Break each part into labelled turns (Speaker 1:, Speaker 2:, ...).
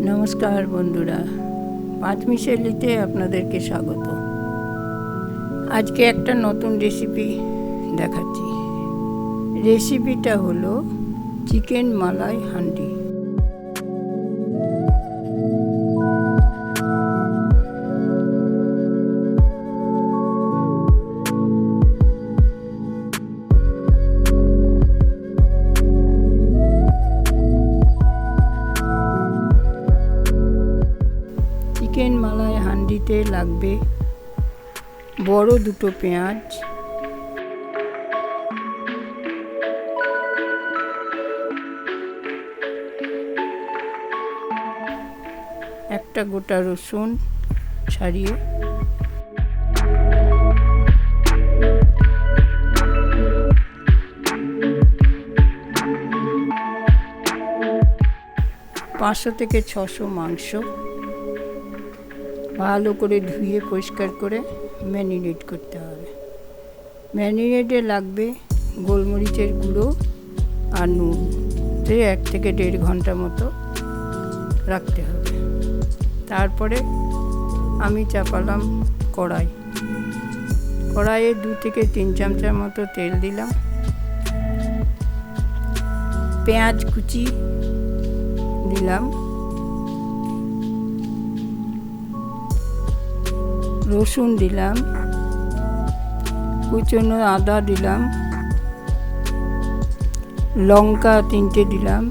Speaker 1: नमस्कार बंधुरा पाँच मिशेलिते आपनादेरके स्वागत। आज के एक नतून रेसिपि देखाচ্ছি। रेसिपिटा हलो चिकेन मालाई हांडी। चिकेन मालाई हांडीते लागबे बड़ो दुटो पेঁয়াজ, একটা গোটা রসুন ছাড়িয়ে, পাঁচশো থেকে 600 মাংস ভালো করে ধুয়ে পরিষ্কার করে ম্যারিনেট করতে হবে। ম্যারিনেটে লাগবে গোলমরিচের গুঁড়ো আর নুন, 1 থেকে 1.5 ঘন্টা মতো রাখতে হবে। তারপরে আমি চাপালাম কড়াইয়ে 2 থেকে 3 চামচার মতো তেল দিলাম। পেঁয়াজ কুচি দিলাম, রসুন দিলাম, কুচনো আদা দিলাম, লঙ্কা 3টে দিলাম,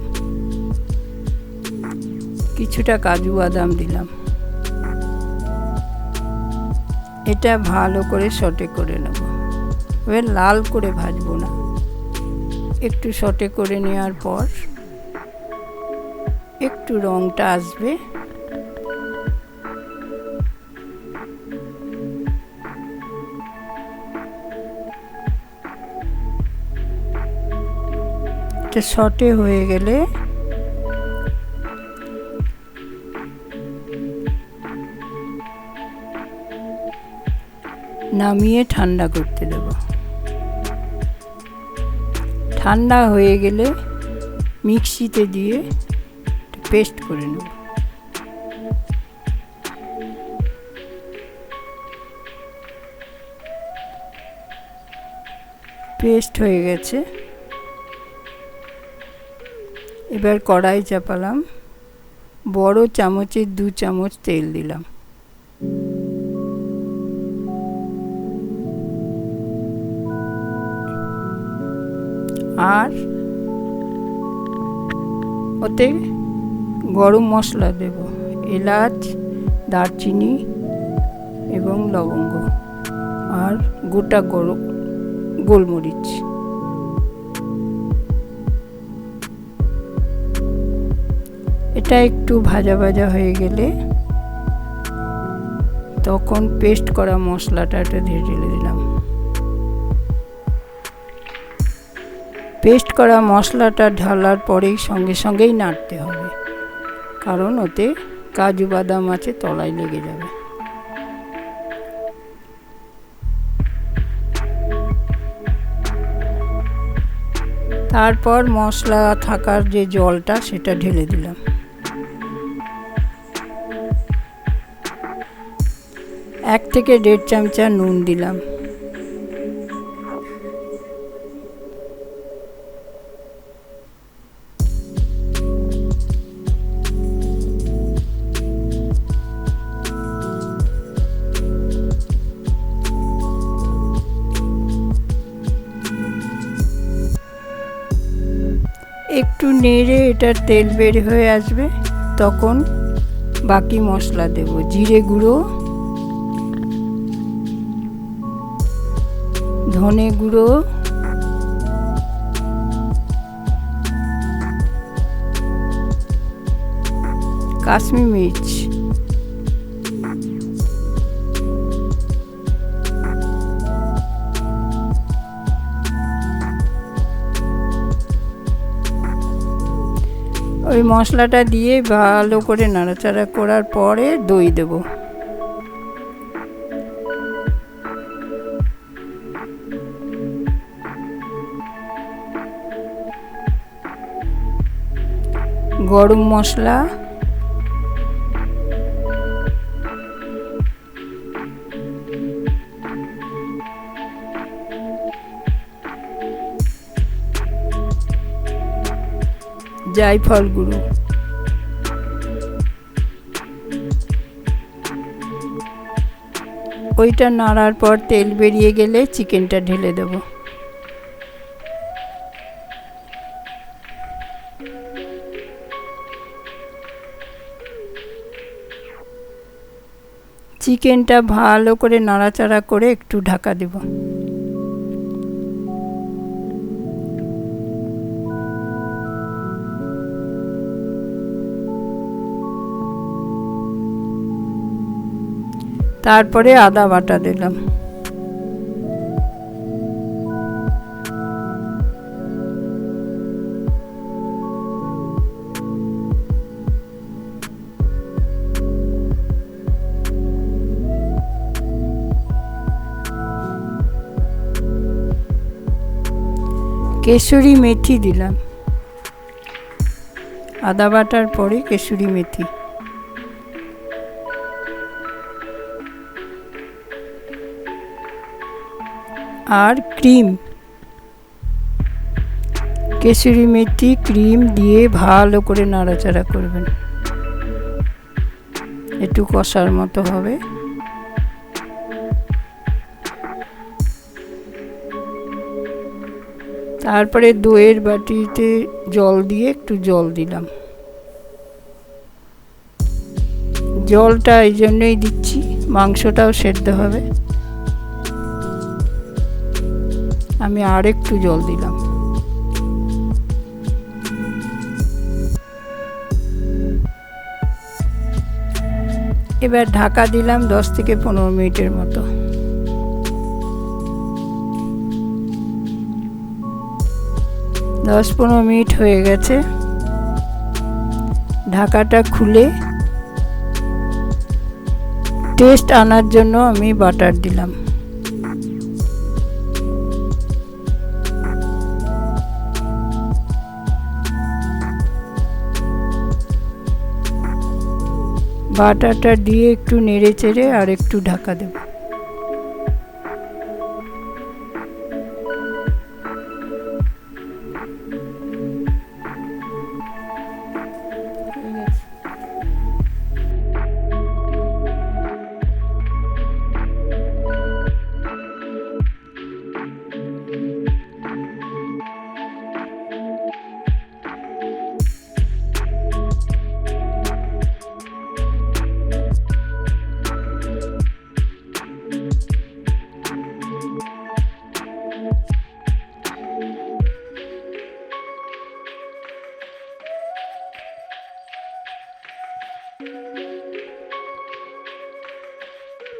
Speaker 1: কিছুটা কাজু বাদাম দিলাম। এটা ভালো করে সটে করে নেব। এবার লাল করে ভাজবো না, একটু সটে করে নেওয়ার পর একটু রংটা আসবে, সটে হয়ে গেলে নামিয়ে ঠান্ডা করতে দেব। ঠান্ডা হয়ে গেলে মিক্সিতে দিয়ে পেস্ট করে নেব। পেস্ট হয়ে গেছে। এবার কড়াই চাপালাম, বড় চামচের 2 চামচ তেল দিলাম। আর ওতে গরম মশলা দেব, এলাচ, দারচিনি এবং লবঙ্গ আর গোটা গোলমরিচ। এটা একটু ভাজা ভাজা হয়ে গেলে তখন পেস্ট করা মশলাটা ঢেলে দিলাম। পেস্ট করা মশলাটা ঢালার পরেই সঙ্গেই নাড়তে হবে, কারণ ওতে কাজু বাদাম আছে, তলায় লেগে যাবে। তারপর মশলা থাকার যে জলটা সেটা ঢেলে দিলাম। এক থেকে 1.5 চামচা নুন দিলাম। একটু নেড়ে এটার তেল বের হয়ে আসবে, তখন বাকি মশলা দেব। জিরে গুঁড়ো, ধনে গুঁড়ো, কাশ্মীরি মির্চ, ওই মশলাটা দিয়ে ভালো করে নাড়াচাড়া করার পরে দই দেব। গরম মশলা, জায়ফল গুঁড়ো, ওইটা নাড়ার পর তেল বেরিয়ে গেলে চিকেনটা ঢেলে দেব। চিকেনটা ভালো করে নাড়াচাড়া করে একটু ঢাকা দেব। তারপরে আদা বাটা দিলাম। কেশরি মেথি দিলাম, আদা বাটার পরে কেশরি মেথি, আর ক্রিম, কেশরি মেথি ক্রিম দিয়ে ভালো করে নাড়াচাড়া করবেন, একটু কষার মতো হবে। তারপরে দইয়ের বাটিতে জল দিয়ে একটু জল দিলাম। জলটা এই জন্যই দিচ্ছি, মাংসটাও সেদ্ধ হবে। আমি আর একটু জল দিলাম। এবার ঢাকা দিলাম 10 থেকে 15 মিনিটের মতো। 10-15 মিনিট হয়ে গেছে। ঢাকাটা খুলে টেস্ট আনার জন্য আমি বাটার দিলাম। বাটারটা দিয়ে একটু নেড়ে চেড়ে আর একটু ঢাকা দেব।